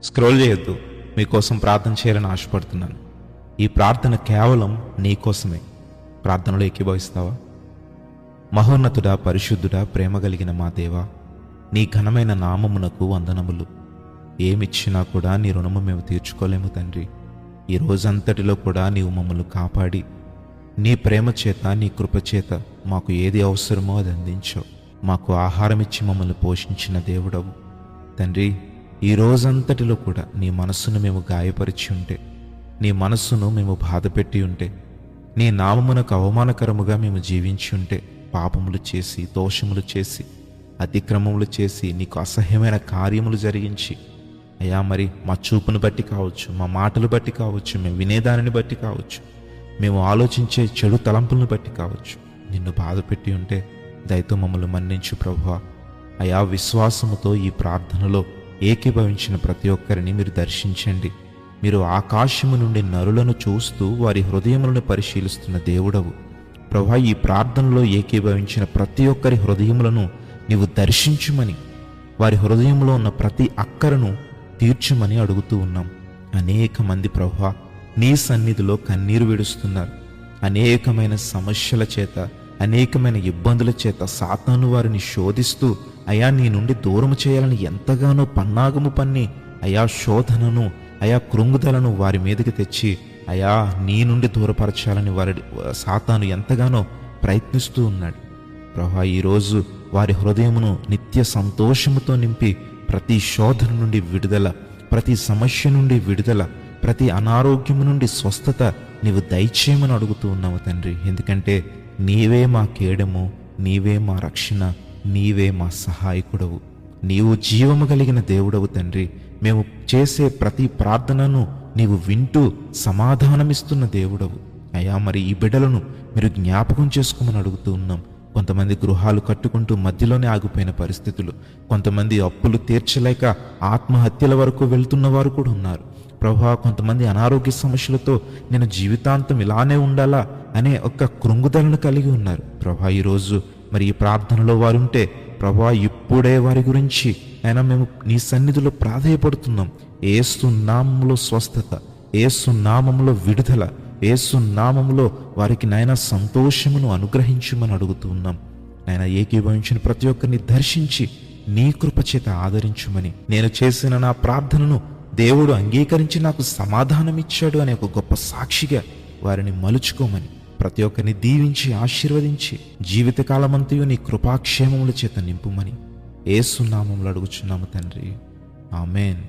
Scroll చేయొద్దు. మీకోసం ప్రార్థన చేయాలని ఆశపడుతున్నాను. ఈ ప్రార్థన కేవలం నీకోసమే. ప్రార్థనలో ఏకీభవిస్తావా? మహోన్నతుడా, పరిశుద్ధుడా, ప్రేమ కలిగిన మా దేవా, నీ ఘనమైన నామమునకు వందనములు. ఏమిచ్చినా కూడా నీ రుణము మేము తీర్చుకోలేము తండ్రి. ఈ రోజంతటిలో కూడా నీవు మమ్మల్ని కాపాడి నీ ప్రేమ చేత, నీ కృపచేత మాకు ఏది అవసరమో అది అందించావు. మాకు ఆహారం ఇచ్చి మమ్మల్ని పోషించిన దేవుడవు తండ్రి. ఈ రోజంతటిలో కూడా నీ మనస్సును మేము గాయపరిచి ఉంటే, నీ మనస్సును మేము బాధపెట్టి ఉంటే, నీ నామమునకు అవమానకరముగా మేము జీవించి ఉంటే, పాపములు చేసి, దోషములు చేసి, అతిక్రమములు చేసి, నీకు అసహ్యమైన కార్యములు జరిగించి, అయ్యా మరి మా చూపును బట్టి కావచ్చు, మా మాటలు బట్టి కావచ్చు, మేము వినేదానిని బట్టి కావచ్చు, మేము ఆలోచించే చెడు తలంపులను బట్టి కావచ్చు, నిన్ను బాధపెట్టి ఉంటే దయతో మమ్మల్ని మన్నించు ప్రభువా. అయా విశ్వాసముతో ఈ ప్రార్థనలో ఏకీభవించిన ప్రతి ఒక్కరిని మీరు దర్శించండి. మీరు ఆకాశము నుండి నరులను చూస్తూ వారి హృదయములను పరిశీలిస్తున్న దేవుడవు ప్రభువా. ఈ ప్రార్థనలో ఏకీభవించిన ప్రతి ఒక్కరి హృదయములను నీవు దర్శించుమని, వారి హృదయంలో ఉన్న ప్రతి అక్కరను తీర్చుమని అడుగుతూ ఉన్నాం. అనేక మంది ప్రభువా నీ సన్నిధిలో కన్నీరు విడుస్తున్నారు. అనేకమైన సమస్యల చేత, అనేకమైన ఇబ్బందుల చేత సాతాను వారిని శోధిస్తూ అయా నీ నుండి దూరము చేయాలని ఎంతగానో పన్నాగము పన్ని అయా శోధనను, అయా కృంగుదలను వారి మీదకి తెచ్చి అయా నీ నుండి దూరపరచాలని సాతాను ఎంతగానో ప్రయత్నిస్తూ ఉన్నాడు ప్రభువా. ఈరోజు వారి హృదయమును నిత్య సంతోషముతో నింపి ప్రతి శోధన నుండి విడుదల, ప్రతి సమస్య నుండి విడుదల, ప్రతి అనారోగ్యము నుండి స్వస్థత నీవు దయచేయమని అడుగుతూ ఉన్నావు తండ్రి. ఎందుకంటే నీవే మా కేడము, నీవే మా రక్షణ, నీవే మా సహాయకుడవు, నీవు జీవము కలిగిన దేవుడవు తండ్రి. మేము చేసే ప్రతి ప్రార్థనను నీవు వింటూ సమాధానమిస్తున్న దేవుడవు అయ్యా. మరి ఈ బిడ్డలను మీరు జ్ఞాపకం చేసుకోమని అడుగుతూ ఉన్నాం. కొంతమంది గృహాలు కట్టుకుంటూ మధ్యలోనే ఆగిపోయిన పరిస్థితులు, కొంతమంది అప్పులు తీర్చలేక ఆత్మహత్యల వరకు వెళ్తున్న వారు కూడా ఉన్నారు ప్రభువా. కొంతమంది అనారోగ్య సమస్యలతో నేను జీవితాంతం ఇలానే ఉండాలా అనే ఒక కృంగుదలను కలిగి ఉన్నారు ప్రభువా. ఈరోజు మరి ఈ ప్రార్థనలో వారు ఉంటే ప్రభువా, ఇప్పుడే వారి గురించి అయినా మేము నీ సన్నిధిలో ప్రాధేయపడుతున్నాం. యేసు నామములో స్వస్థత, యేసు నామములో విడుదల, యేసు నామములో వారికి నాయన సంతోషమును అనుగ్రహించమని అడుగుతూ ఉన్నాం. నాయన ఏకీభవించిన ప్రతి ఒక్కరిని దర్శించి నీ కృపచేత ఆదరించుమని, నేను చేసిన నా ప్రార్థనను దేవుడు అంగీకరించి నాకు సమాధానం ఇచ్చాడు అనే ఒక గొప్ప సాక్షిగా వారిని మలుచుకోమని, ప్రతి ఒక్కరిని దీవించి ఆశీర్వదించి జీవితకాలమంతయు నీ కృపాక్షేమముల చేత నింపుమని యేసు నామములో అడుగుచున్నాము తండ్రి. ఆమేన్.